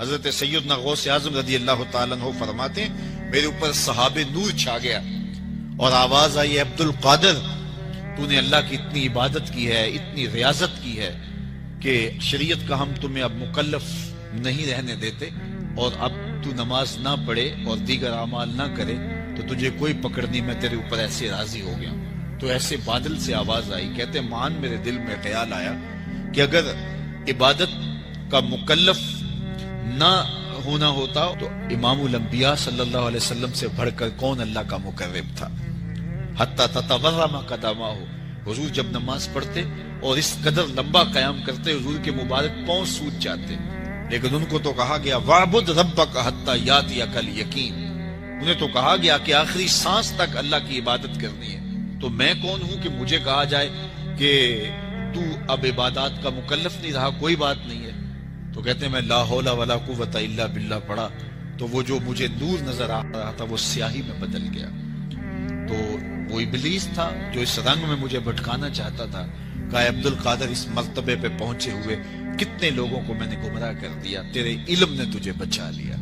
حضرت سیدنا غوث اعظم رضی اللہ تعالیٰ عنہ فرماتے ہیں میرے اوپر صحاب نور چھا گیا اور آواز آئی عبد القادر تو نے اللہ کی اتنی عبادت کی ہے، اتنی ریاضت کی ہے کہ شریعت کا ہم تمہیں اب مکلف نہیں رہنے دیتے، اور اب تو نماز نہ پڑھے اور دیگر اعمال نہ کرے تو تجھے کوئی پکڑ نہیں، میں تیرے اوپر ایسے راضی ہو گیا ہوں۔ تو ایسے بادل سے آواز آئی، کہتے مان میرے دل میں خیال آیا کہ اگر عبادت کا مکلف نہ ہونا ہوتا تو امام الانبیاء صلی اللہ علیہ وسلم سے بڑھ کر کون اللہ کا مقرب تھا۔ حتی تتورم قدمہ، حضور جب نماز پڑھتے اور اس قدر لمبا قیام کرتے حضور کے مبارک پاؤں سوج جاتے، لیکن ان کو تو کہا گیا وَعْبُدْ رَبَّكَ حَتَّى يَأْتِيَكَ الْيَقِينُ، انہیں تو کہا گیا کہ آخری سانس تک اللہ کی عبادت کرنی ہے۔ تو میں کون ہوں کہ مجھے کہا جائے کہ تو اب عبادات کا مکلف نہیں رہا، کوئی بات نہیں ہے۔ تو کہتے ہیں میں لا حول ولا قوت الا باللہ پڑھا تو وہ جو مجھے نور نظر آ رہا تھا وہ سیاہی میں بدل گیا۔ تو وہ ابلیس تھا جو اس رنگ میں مجھے بھٹکانا چاہتا تھا، کہا عبد القادر اس مرتبے پہ پہنچے ہوئے کتنے لوگوں کو میں نے گمراہ کر دیا، تیرے علم نے تجھے بچا لیا۔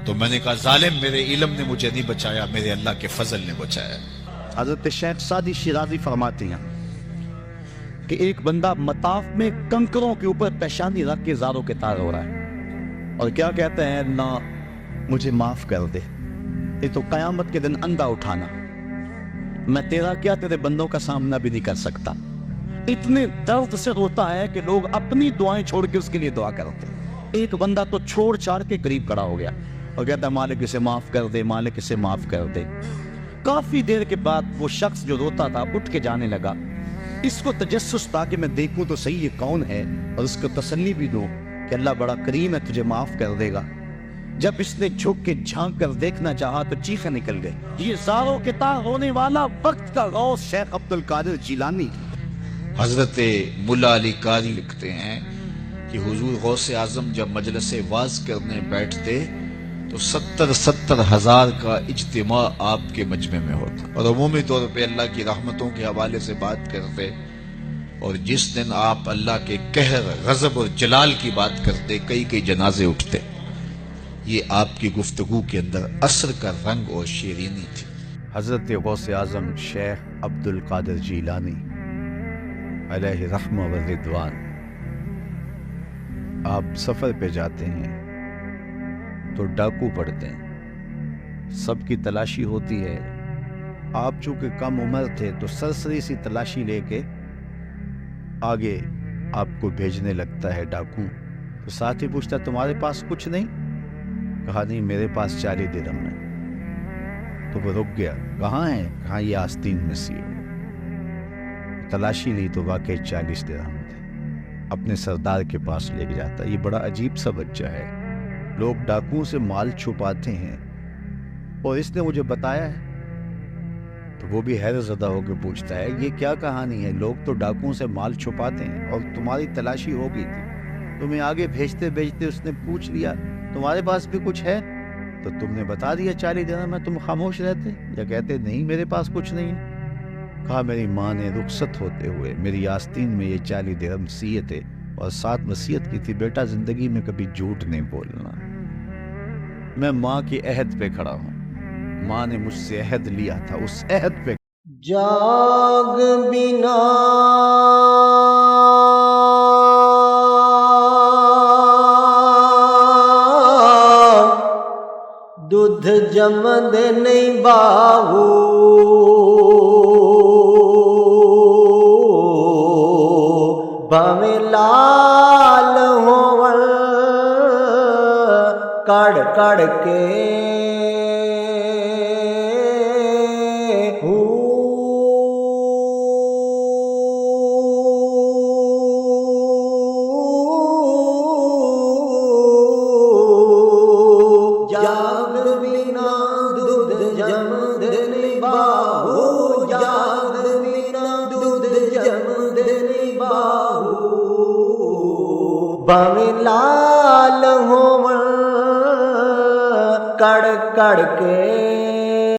تو میں نے کہا ظالم، میرے علم نے مجھے نہیں بچایا، میرے اللہ کے فضل نے بچایا۔ حضرت شیخ سعدی شیرازی فرماتے ہیں کہ ایک بندہ مطاف میں کنکروں کے اوپر پیشانی رکھ کے زاروں کے تار ہو رہا ہے اور کیا کہتے ہیں، اللہ مجھے معاف کر دے، یہ تو قیامت کے دن اندھا اٹھانا، میں تیرا کیا تیرے بندوں کا سامنا بھی نہیں کر سکتا۔ اتنے درد سے روتا ہے کہ لوگ اپنی دعائیں چھوڑ کے اس کے لیے دعا کرتے ہیں۔ ایک بندہ تو چھوڑ چھاڑ کے قریب کھڑا ہو گیا اور کہتا ہے مالک اسے معاف کر دے، مالک اسے معاف کر دے۔ کافی دیر کے بعد وہ شخص جو روتا تھا اٹھ کے جانے لگا۔ اس کو تجسس تھا کہ میں دیکھوں تو صحیح یہ کون ہے اور اس کو تسلی بھی دوں کہ اللہ بڑا کریم ہے، تجھے معاف کر دے گا۔ جب اس نے جھک کے جھانک کر دیکھنا چاہا تو چیخیں نکل گئی۔ یہ زاروں کے تار ہونے والا وقت کا غوث شیخ عبد القادر جیلانی۔ حضرت ملا علی قاری لکھتے ہیں کہ حضور غوث اعظم جب مجلس واعظ کرنے بیٹھتے تو 70 ہزار کا اجتماع آپ کے مجمع میں ہوتا، اور عمومی طور پہ اللہ کی رحمتوں کے حوالے سے بات کرتے، اور جس دن آپ اللہ کے قہر، غضب اور جلال کی بات کرتے کئی جنازے اٹھتے۔ یہ آپ کی گفتگو کے اندر عصر کا رنگ اور شیرینی تھی۔ حضرت غوث اعظم شیخ عبد القادر جیلانی علیہ رحمہ و رضوان، آپ سفر پہ جاتے ہیں تو ڈاکو پڑتے ہیں، سب کی تلاشی ہوتی ہے، آپ چونکہ کم عمر تھے تو سرسری سی تلاشی لے کے آگے آپ کو بھیجنے لگتا ہے ڈاکو۔ تو ساتھی پوچھتا تمہارے پاس کچھ نہیں؟ کہا نہیں میرے پاس 40 درہم ہے۔ تو وہ رک گیا، کہاں ہے؟ کہاں یہ آستین میں سی ہو۔ تلاشی لی تو واقعی 40 درہم تھے، اپنے سردار کے پاس لے کے جاتا۔ یہ بڑا عجیب سا بچہ ہے، لوگ ڈاکوؤں سے مال چھپاتے ہیں اور اس نے مجھے بتایا ہے۔ تو وہ بھی حیرت زدہ ہو کے پوچھتا ہے یہ کیا کہانی ہے؟ لوگ تو ڈاکوؤں سے مال چھپاتے ہیں اور تمہاری تلاشی ہو گئی تھی، تمہیں آگے بھیجتے بھیجتے اس نے پوچھ لیا تمہارے پاس بھی کچھ ہے؟ تو تم نے بتا دیا 40 درہم میں، تم خاموش رہتے یا کہتے نہیں میرے پاس کچھ نہیں ہے؟ کہا میری ماں نے رخصت ہوتے ہوئے میری آستین میں یہ 40 درہم سیے تھے اور ساتھ وصیت کی تھی بیٹا زندگی میں کبھی جھوٹ نہیں بولنا۔ میں ماں کی عہد پہ کھڑا ہوں، ماں نے مجھ سے عہد لیا تھا، اس عہد پہ جاگ بنا دودھ جمد نہیں باہو بھاویں لال ہون کڑ کڑ کے جاگ بنا دودھ جمد نہیں باہو، جاگ بنا دودھ جمد نہیں باہو بھاویں لال ہون کڑ کڑ کے